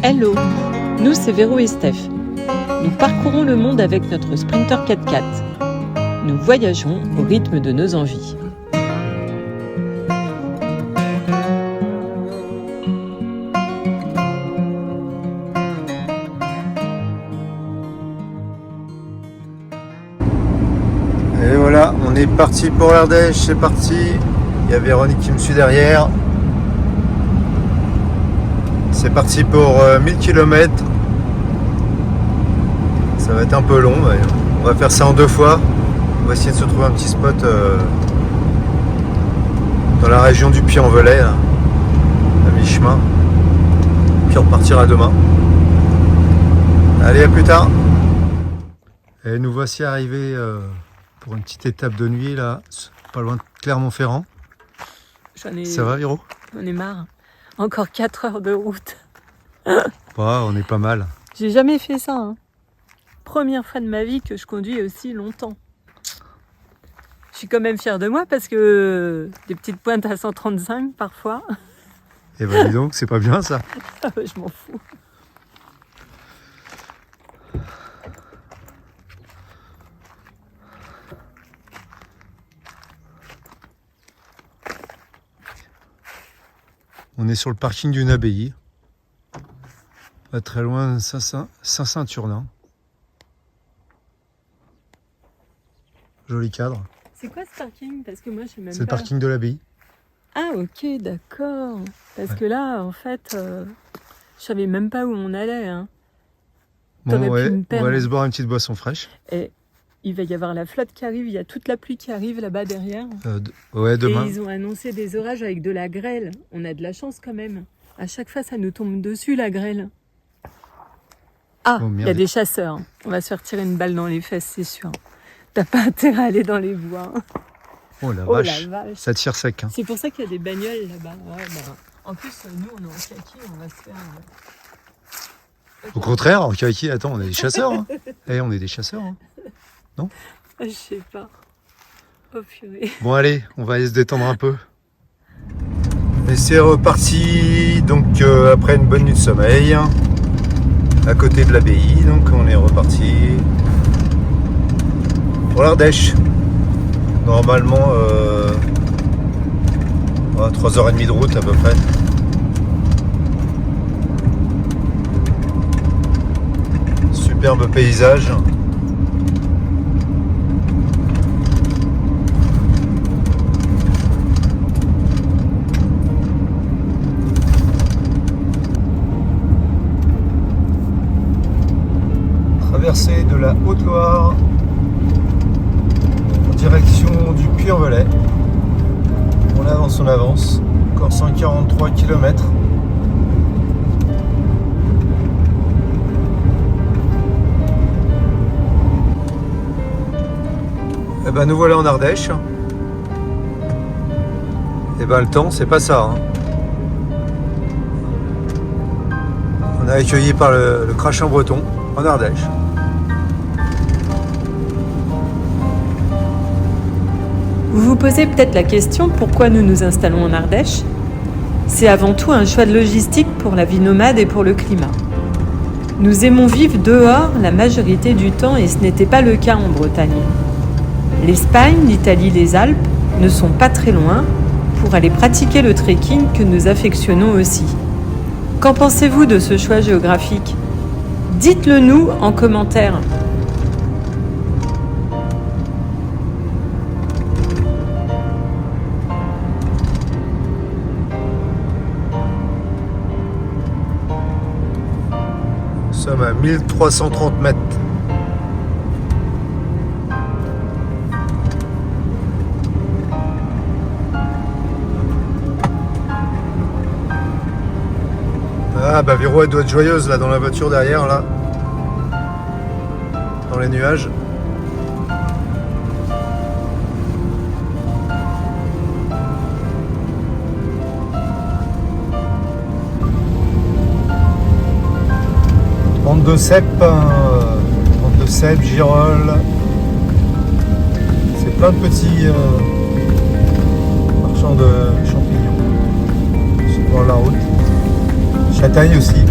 Hello, nous c'est Véro et Steph. Nous parcourons le monde avec notre Sprinter 4x4. Nous voyageons au rythme de nos envies. Et voilà, on est parti pour l'Ardèche, c'est parti. Il y a Véronique qui me suit derrière. C'est parti pour 1000 km. Ça va être un peu long, mais on va faire ça en 2 fois. On va essayer de se trouver un petit spot dans la région du Puy-en-Velay, à mi-chemin. Puis on repartira demain. Allez, à plus tard. Et nous voici arrivés pour une petite étape de nuit là, pas loin de Clermont-Ferrand. Ça va, Véro? J'en ai marre. Encore 4 heures de route. On est pas mal. J'ai jamais fait ça. Hein. Première fois de ma vie que je conduis aussi longtemps. Je suis quand même fière de moi parce que des petites pointes à 135 parfois. Eh ben dis donc, c'est pas bien ça. Je m'en fous. On est sur le parking d'une abbaye. Pas très loin de Saint-Saturnin. Joli cadre. C'est quoi ce parking? Parce que moi je sais même pas. C'est le parking de l'abbaye. Ah ok, d'accord. Parce que là, en fait, je savais même pas où on allait. Hein. Bon ouais, on va aller se boire une petite boisson fraîche. Et il va y avoir la flotte qui arrive, il y a toute la pluie qui arrive là-bas derrière. Ouais, demain. Et ils ont annoncé des orages avec de la grêle. On a de la chance quand même. À chaque fois, ça nous tombe dessus, la grêle. Ah, il y a des chasseurs. On va se faire tirer une balle dans les fesses, c'est sûr. T'as pas intérêt à aller dans les bois. Oh la vache, ça tire sec. Hein. C'est pour ça qu'il y a des bagnoles là-bas. Ouais, en plus, nous, on est en kaki, on va se faire... Au contraire, en kaki, attends, on est des chasseurs. Hein. On est des chasseurs. Hein. Non? Je sais pas. Oh purée. Bon allez, on va aller se détendre un peu. Et c'est reparti, donc après une bonne nuit de sommeil, à côté de l'abbaye, donc on est reparti pour l'Ardèche. Normalement 3h30 de route à peu près. Superbe paysage. Traversée de la Haute-Loire en direction du Puy-en-Velay. On avance, encore 143 km. Et ben nous voilà en Ardèche. Et ben le temps, c'est pas ça. Hein. On est accueilli par le Crachin breton en Ardèche. Vous vous posez peut-être la question pourquoi nous nous installons en Ardèche? C'est avant tout un choix de logistique pour la vie nomade et pour le climat. Nous aimons vivre dehors la majorité du temps et ce n'était pas le cas en Bretagne. L'Espagne, l'Italie, les Alpes ne sont pas très loin pour aller pratiquer le trekking que nous affectionnons aussi. Qu'en pensez-vous de ce choix géographique? Dites-le nous en commentaire. Nous sommes à 1330 mètres. Ah bah Véro elle doit être joyeuse là dans la voiture derrière là. Dans les nuages. Pente de cèpe, girolles. C'est plein de petits marchands de champignons sur le bord de la route. Châtaigne aussi.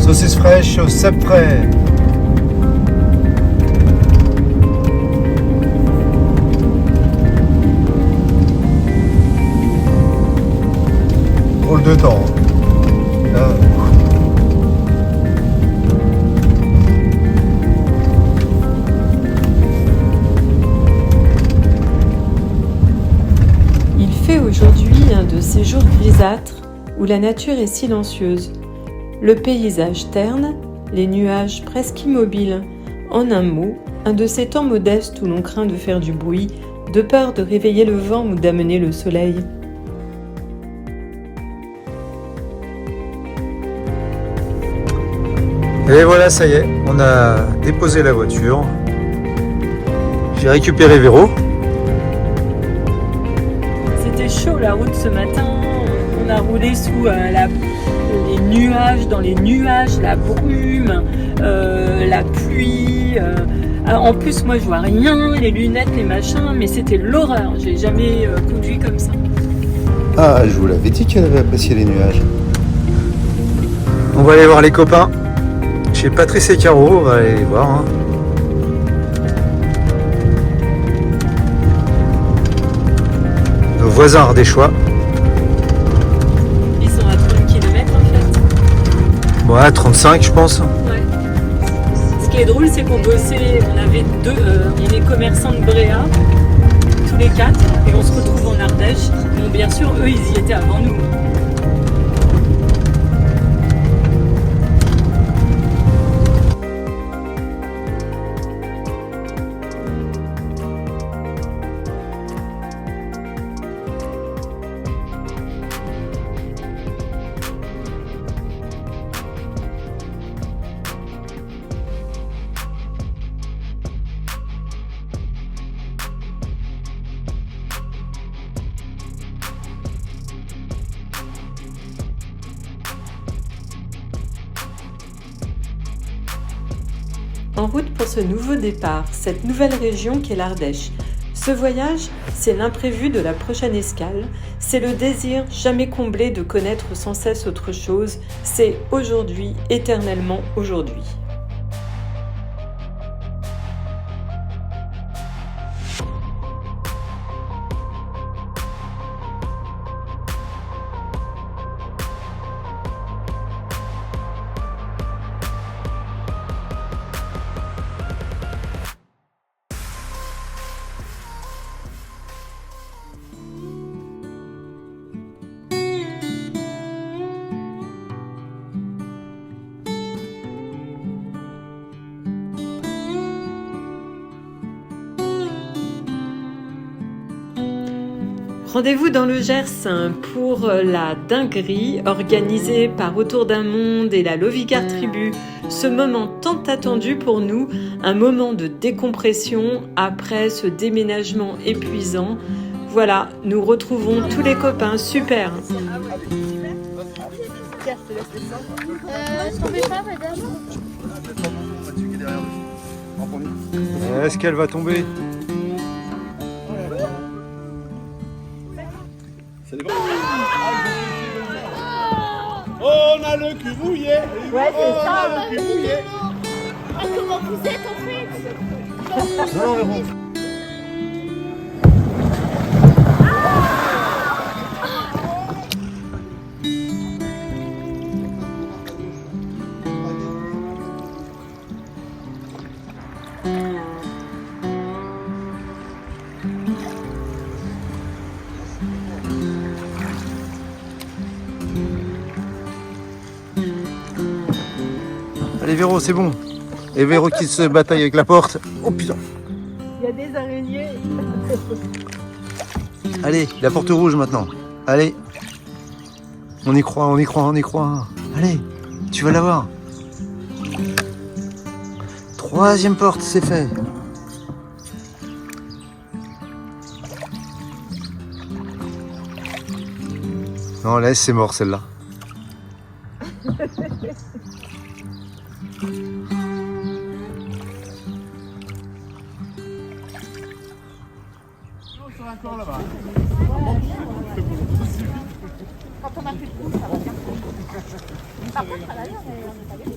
Saucisse fraîche au cèpe frais. Drôle de temps. Là. Il fait aujourd'hui un de ces jours grisâtres où la nature est silencieuse. Le paysage terne, les nuages presque immobiles. En un mot, un de ces temps modestes où l'on craint de faire du bruit, de peur de réveiller le vent ou d'amener le soleil. Et voilà, ça y est, on a déposé la voiture. J'ai récupéré Véro. C'était chaud la route ce matin, on a roulé sous les nuages, dans les nuages, la brume, la pluie. En plus moi je vois rien, les lunettes, les machins, mais c'était l'horreur, j'ai jamais conduit comme ça. Ah, je vous l'avais dit qu'elle avait apprécié les nuages. On va aller voir les copains. Chez Patrice et Caro, on va aller les voir. Hein. Nos voisins ardéchois. Ils sont à 30 km en fait. Ouais, 35 je pense. Ouais. Ce qui est drôle, c'est qu'on bossait, on est commerçants de Bréa, tous les quatre, et on se retrouve en Ardèche. Bon, bien sûr, eux, ils y étaient avant nous. En route pour ce nouveau départ, cette nouvelle région qu'est l'Ardèche. Ce voyage, c'est l'imprévu de la prochaine escale, c'est le désir jamais comblé de connaître sans cesse autre chose, c'est aujourd'hui, éternellement aujourd'hui. Rendez-vous dans le Gers pour la dinguerie organisée par Autour d'un monde et la Lovicar Tribu. Ce moment tant attendu pour nous, un moment de décompression après ce déménagement épuisant. Voilà, nous retrouvons tous les copains, super. Est-ce qu'elle va tomber ? On a le cul mouillé. Ouais, c'est ça. On a le cul mouillé. Ah, comment vous êtes en fait? Non, mais bon. Allez Véro, c'est bon. Et Véro qui se bataille avec la porte. Oh putain. Il y a des araignées. Allez, la porte rouge maintenant. Allez. On y croit, on y croit, on y croit. Allez, tu vas l'avoir. Troisième porte, c'est fait. Non, laisse, c'est mort celle-là. Quand on a plus de goût, ça va bien. Par contre, à la on n'est pas gagné.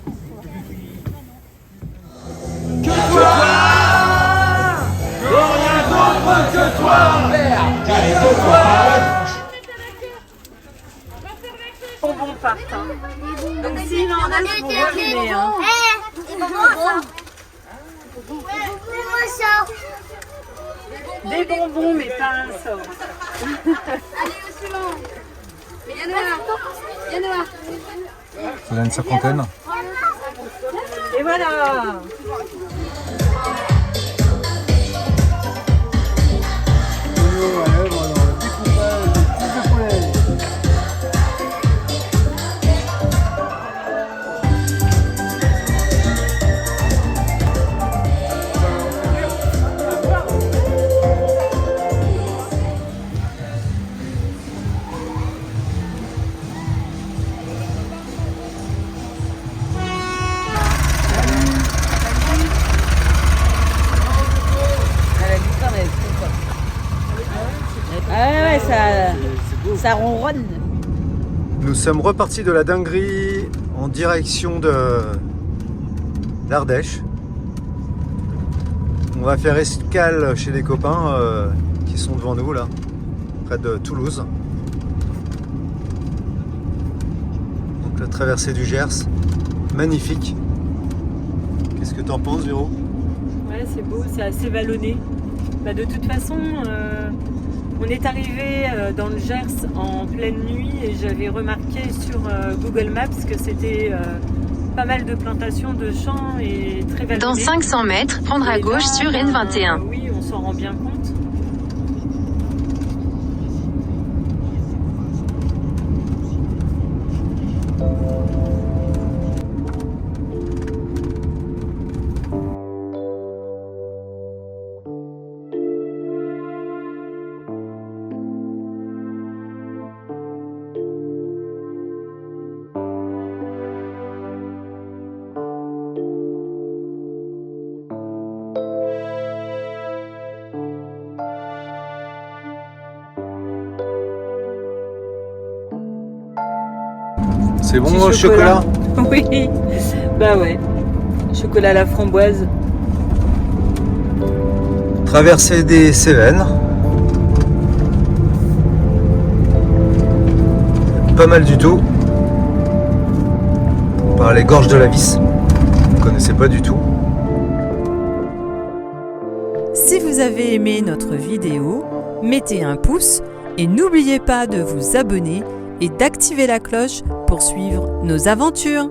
Bonbons partent. Hein. Donc s'il en a, c'est pour refumer. Hein. Des bonbons, mais pas un sort. Allez, au suivant. Viens là. Il a une cinquantaine. Et voilà. Ah ouais, ça ronronne. Nous sommes repartis de la dinguerie en direction de l'Ardèche. On va faire escale chez les copains qui sont devant nous là, près de Toulouse. Donc la traversée du Gers, magnifique. Qu'est-ce que t'en penses, Véro? Ouais, c'est beau, c'est assez vallonné. Bah, de toute façon, on est arrivé dans le Gers en pleine nuit et j'avais remarqué sur Google Maps que c'était pas mal de plantations de champs et très vallonné. Dans 500 mètres, prendre à Et gauche là, sur N21. oui, on s'en rend bien compte. C'est bon Petit le chocolat? Oui, bah ouais. Chocolat à la framboise. Traversée des Cévennes. Pas mal du tout. Par les gorges de la Vis. Vous ne connaissez pas du tout. Si vous avez aimé notre vidéo, mettez un pouce et n'oubliez pas de vous abonner et d'activer la cloche pour suivre nos aventures.